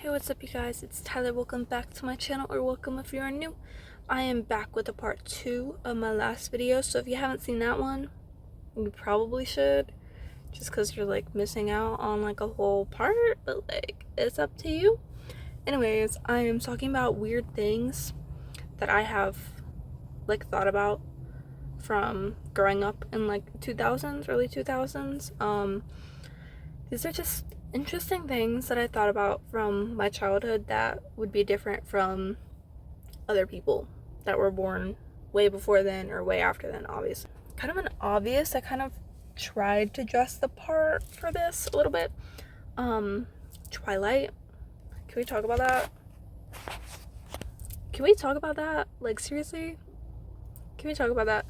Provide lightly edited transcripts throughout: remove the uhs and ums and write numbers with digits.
Hey, what's up you guys? It's Tyler. Welcome back to my channel, or welcome if you are new. I am back with a part 2 of my last video, so if you haven't seen that one, you probably should, just because you're like missing out on like a whole part, but like it's up to you. Anyways, I am talking about weird things that I have like thought about from growing up in like 2000s, early 2000s. These are just interesting things that I thought about from my childhood that would be different from other people that were born way before then or way after then, obviously. Kind of an obvious, I kind of tried to dress the part for this a little bit. Twilight. Can we talk about that? Can we talk about that? Like, seriously? Can we talk about that?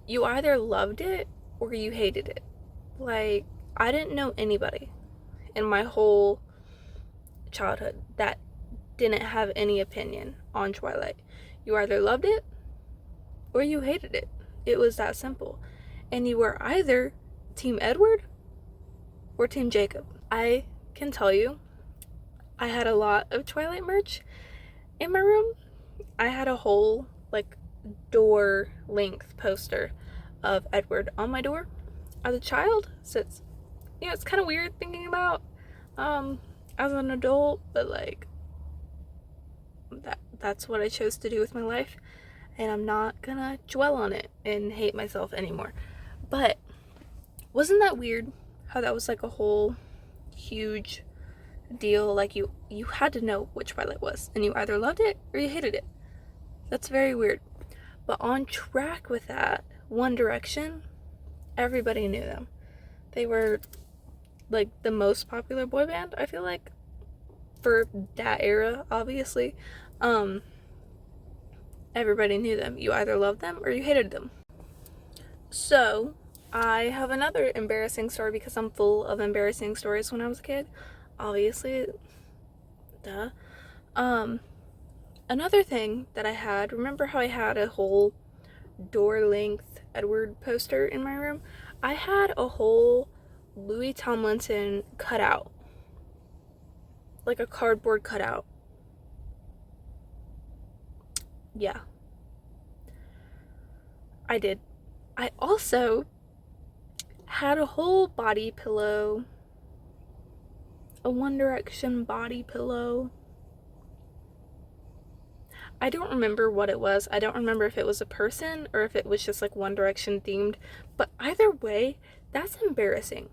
You either loved it or you hated it. Like, I didn't know anybody in my whole childhood that didn't have any opinion on Twilight. You either loved it or you hated it. It was that simple. And you were either Team Edward or Team Jacob. I can tell you, I had a lot of Twilight merch in my room. I had a whole like door length poster of Edward on my door as a child, so it's kind of weird thinking about as an adult, but like that's what I chose to do with my life, and I'm not gonna dwell on it and hate myself anymore. But wasn't that weird how that was like a whole huge deal? Like you had to know which Twilight was, and you either loved it or you hated it. That's very weird. But on track with that, One Direction, everybody knew them. They were like the most popular boy band, I feel like, for that era, obviously. Everybody knew them. You either loved them or you hated them. So I have another embarrassing story, because I'm full of embarrassing stories when I was a kid, obviously. Duh. Another thing that I had, remember how I had a whole door length Edward poster in my room? I had a whole Louis Tomlinson cutout, like a cardboard cutout. Yeah, I did. I also had a whole body pillow, a One Direction body pillow. I don't remember what it was. I don't remember if it was a person or if it was just like One Direction themed, but either way, that's embarrassing.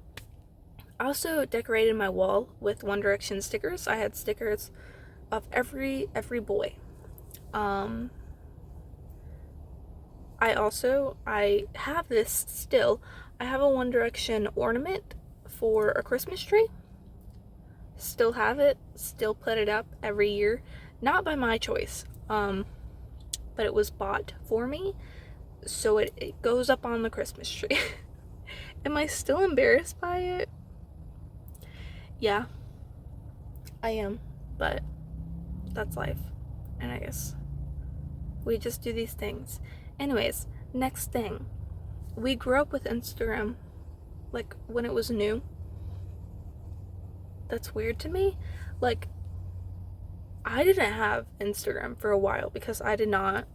I also decorated my wall with One Direction stickers. I had stickers of every boy. I have this still. I have a One Direction ornament for a Christmas tree. Still have it. Still put it up every year. Not by my choice, but it was bought for me, so it goes up on the Christmas tree. Am I still embarrassed by it? Yeah, I am, but that's life, and I guess we just do these things. Anyways, next thing. We grew up with Instagram, like, when it was new. That's weird to me. Like, I didn't have Instagram for a while because I did not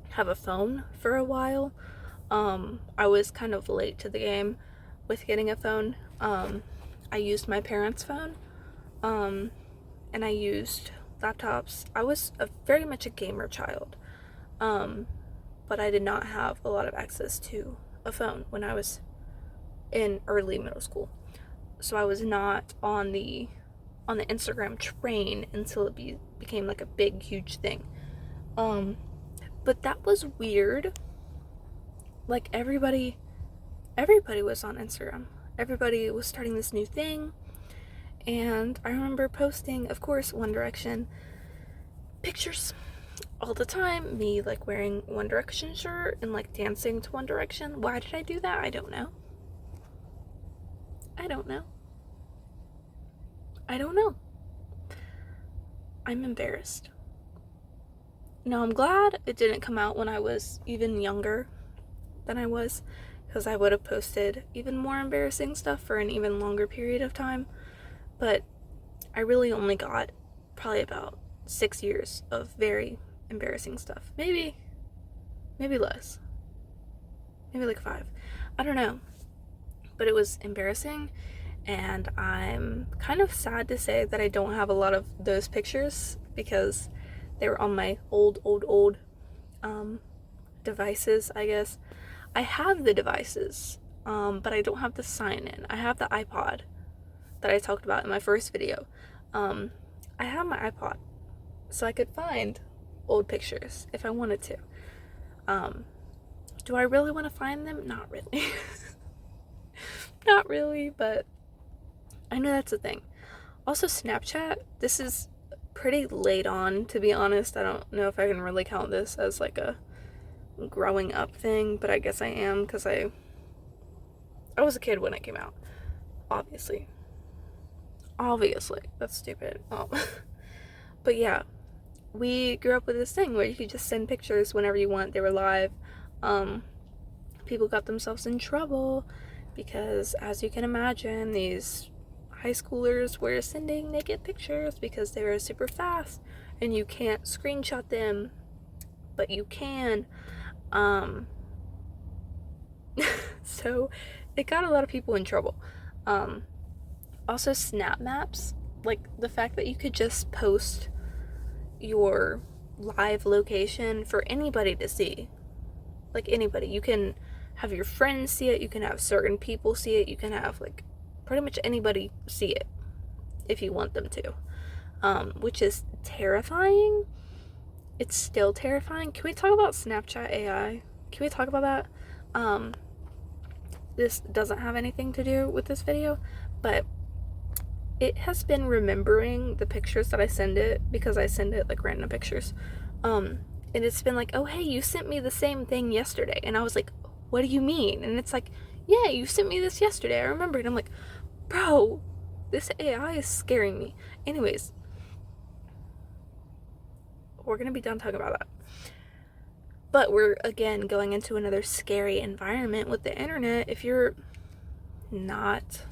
have a phone for a while. I was kind of late to the game with getting a phone. I used my parents' phone, and I used laptops. I was very much a gamer child, but I did not have a lot of access to a phone when I was in early middle school. So I was not on the Instagram train until it became like a big, huge thing. But that was weird. Like, everybody was on Instagram. Everybody was starting this new thing. And I remember posting, of course, One Direction pictures all the time. Me, like, wearing One Direction shirt and, like, dancing to One Direction. Why did I do that? I don't know. I'm embarrassed. Now, I'm glad it didn't come out when I was even younger than I was, because I would have posted even more embarrassing stuff for an even longer period of time. but I really only got probably about 6 years of very embarrassing stuff. Maybe less. Maybe like 5. I don't know. But it was embarrassing, and I'm kind of sad to say that I don't have a lot of those pictures because they were on my old devices, I guess. I have the devices, but I don't have the sign-in. I have the iPod that I talked about in my first video. I have my iPod, so I could find old pictures if I wanted to. Do I really want to find them? Not really. Not really, but I know that's a thing. Also, Snapchat, this is pretty late on, to be honest. I don't know if I can really count this as like a growing up thing, but I guess I am, because I was a kid when it came out. Obviously, that's stupid. But yeah, we grew up with this thing where you could just send pictures whenever you want. They were live. People got themselves in trouble because, as you can imagine, these high schoolers were sending naked pictures because they were super fast and you can't screenshot them, but you can. So it got a lot of people in trouble. Also, snap maps, like the fact that you could just post your live location for anybody to see. Like anybody. You can have your friends see it, you can have certain people see it, you can have like pretty much anybody see it if you want them to. Which is terrifying. It's still terrifying. Can we talk about Snapchat AI? Can we talk about that? This doesn't have anything to do with this video, but it has been remembering the pictures that I send it, because I send it like random pictures. And it's been like, oh hey, you sent me the same thing yesterday. And I was like, what do you mean? And it's like, yeah, you sent me this yesterday, I remember it. I'm like, bro, this AI is scaring me. Anyways, we're gonna be done talking about that. But we're again going into another scary environment with the internet. If you're not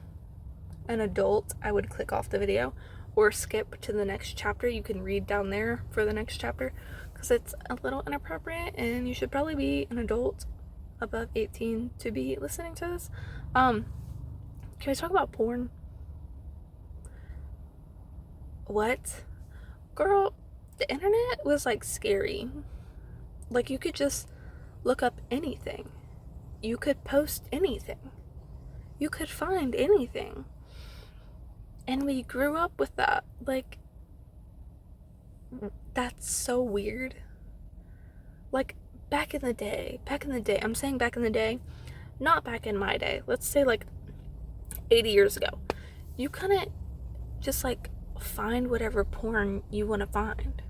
an adult, I would click off the video or skip to the next chapter. You can read down there for the next chapter, because it's a little inappropriate and you should probably be an adult above 18 to be listening to this. Can we talk about porn? What? Girl, the internet was like scary. Like, you could just look up anything. You could post anything. You could find anything. And we grew up with that. Like, that's so weird. Like, back in the day, I'm saying back in the day, not back in my day, let's say like 80 years ago, you couldn't just like find whatever porn you want to find.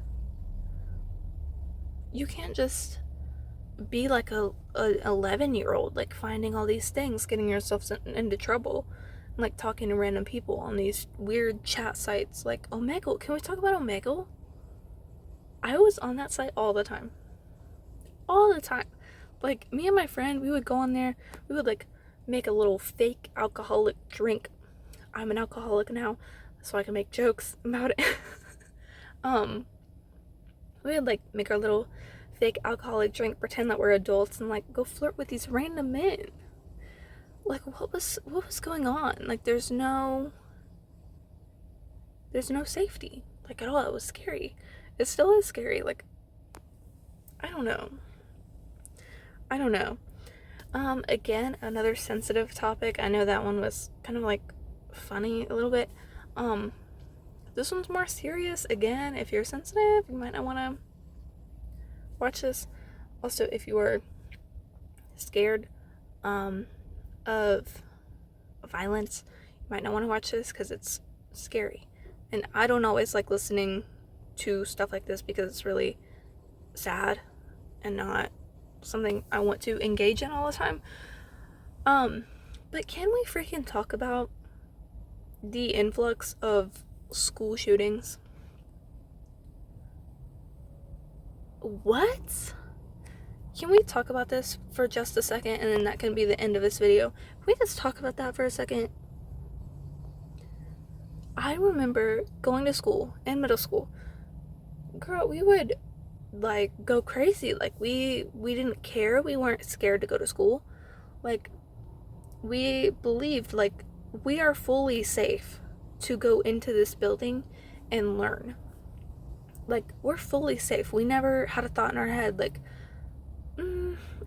You can't just be like a 11-year-old, like finding all these things, getting yourself into trouble, and like talking to random people on these weird chat sites like Omegle. Can we talk about Omegle? I was on that site all the time. Like, me and my friend, we would go on there, we would like make a little fake alcoholic drink. I'm an alcoholic now, so I can make jokes about it. We would like make our little fake alcoholic drink, pretend that we're adults, and like go flirt with these random men. Like, what was going on? Like, there's no safety, like, at all. It was scary. It still is scary. Like, I don't know. Again, another sensitive topic. I know that one was kind of like funny a little bit. This one's more serious. Again, if you're sensitive, you might not want to watch this. Also, if you are scared of violence, you might not want to watch this, because it's scary. And I don't always like listening to stuff like this because it's really sad and not something I want to engage in all the time. But can we freaking talk about the influx of school shootings? What? Can we talk about this for just a second, and then that can be the end of this video? Can we just talk about that for a second? I remember going to school in middle school. Girl, we would like go crazy. Like we didn't care. We weren't scared to go to school. Like we believed like we are fully safe to go into this building and learn. Like we're fully safe. We never had a thought in our head like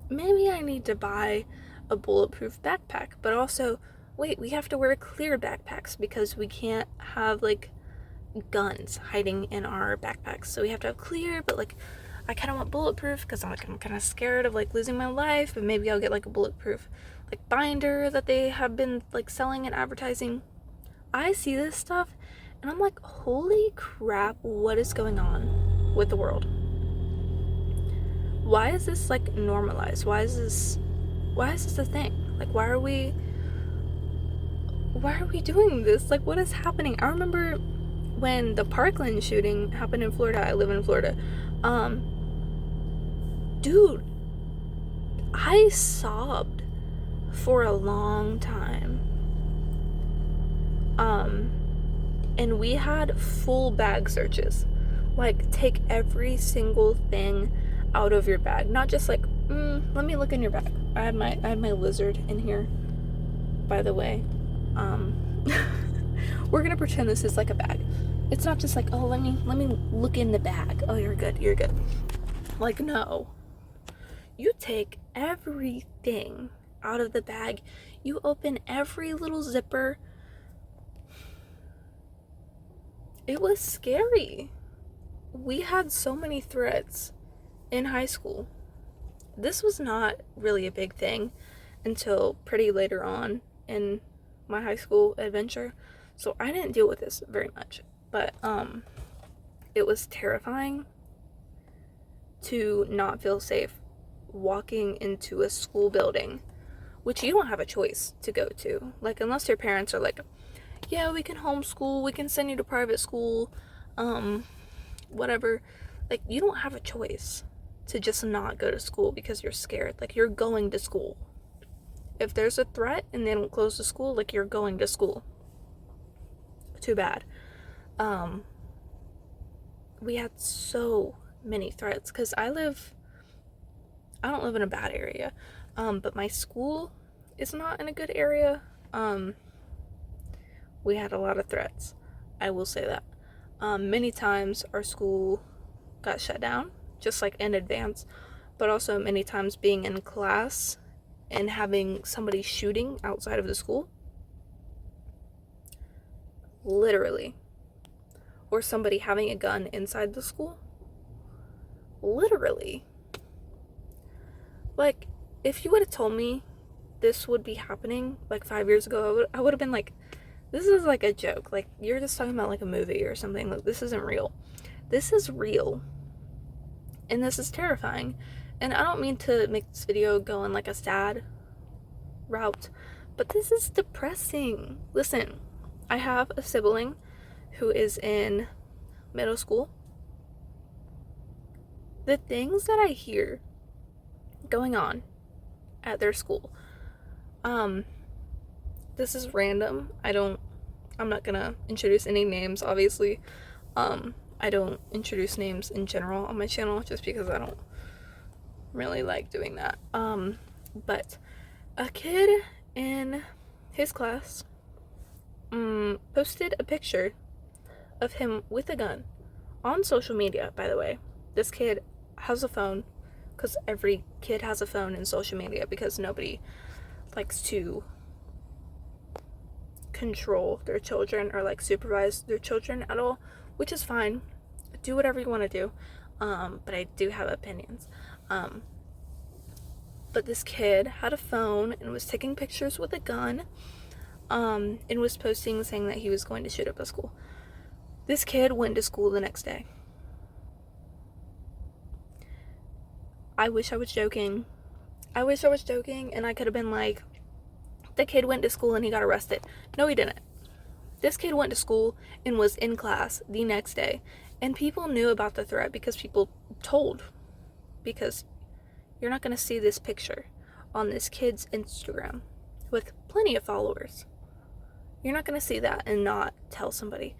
maybe I need to buy a bulletproof backpack, but also wait, we have to wear clear backpacks because we can't have like guns hiding in our backpacks. So we have to have clear, but like I kind of want bulletproof because I'm kind of scared of like losing my life, but maybe I'll get like a bulletproof like binder that they have been like selling and advertising. I see this stuff and I'm like, holy crap, what is going on with the world? Why is this like normalized? Why is this a thing? Like why are we doing this? Like what is happening? I remember when the Parkland shooting happened in Florida. I live in Florida. Dude, I sobbed for a long time. And we had full bag searches. Like, take every single thing out of your bag. Not just like, let me look in your bag. I have my lizard in here, by the way. We're gonna pretend this is like a bag. It's not just like, oh, let me look in the bag. Oh, you're good. Like, no. You take everything out of the bag. You open every little zipper. It was scary. We had so many threats in high school. This was not really a big thing until pretty later on in my high school adventure. So I didn't deal with this very much. But it was terrifying to not feel safe walking into a school building, which you don't have a choice to go to. Like, unless your parents are like, yeah, we can homeschool, we can send you to private school, whatever. Like, you don't have a choice to just not go to school because you're scared. Like, you're going to school. If there's a threat and they don't close the school, like, you're going to school. Too bad. We had so many threats because I don't live in a bad area, but my school is not in a good area. We had a lot of threats, I will say that. Many times our school got shut down, just like in advance, but also many times being in class and having somebody shooting outside of the school. Literally. Or somebody having a gun inside the school. Literally. Like, if you would have told me this would be happening like 5 years ago, I would have been like, this is like a joke. Like, you're just talking about like a movie or something. Like, this isn't real. This is real. And this is terrifying. And I don't mean to make this video go in like a sad route, but this is depressing. Listen, I have a sibling who is in middle school. The things that I hear going on at their school, this is random. I'm not gonna introduce any names, obviously. I don't introduce names in general on my channel just because I don't really like doing that. But a kid in his class posted a picture of him with a gun on social media, by the way. This kid has a phone, because every kid has a phone in social media, because nobody likes to control their children or like supervise their children at all, which is fine. Do whatever you want to do, but I do have opinions. But this kid had a phone and was taking pictures with a gun, and was posting saying that he was going to shoot up a school. This kid went to school the next day. I wish I was joking. And I could have been like, the kid went to school and he got arrested. No, he didn't. This kid went to school and was in class the next day. And people knew about the threat because people told. Because you're not going to see this picture on this kid's Instagram with plenty of followers. You're not going to see that and not tell somebody.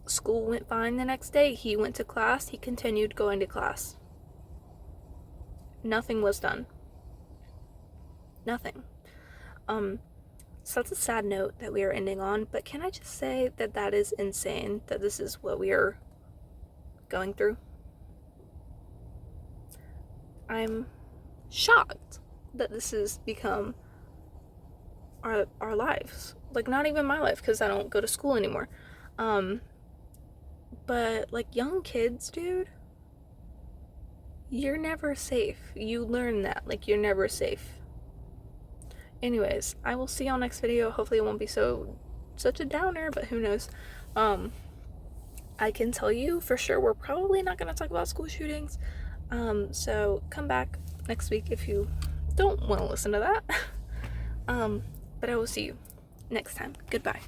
School went fine the next day. He went to class. He continued going to class. Nothing was done. Nothing. So that's a sad note that we are ending on, but can I just say that that is insane that this is what we are going through? I'm shocked that this has become our lives. Like, not even my life, because I don't go to school anymore. But like, young kids, dude, you're never safe. You learn that, like, you're never safe. Anyways, I will see y'all next video. Hopefully it won't be such a downer, but who knows. I can tell you for sure we're probably not going to talk about school shootings. So come back next week if you don't want to listen to that. But I will see you next time. Goodbye.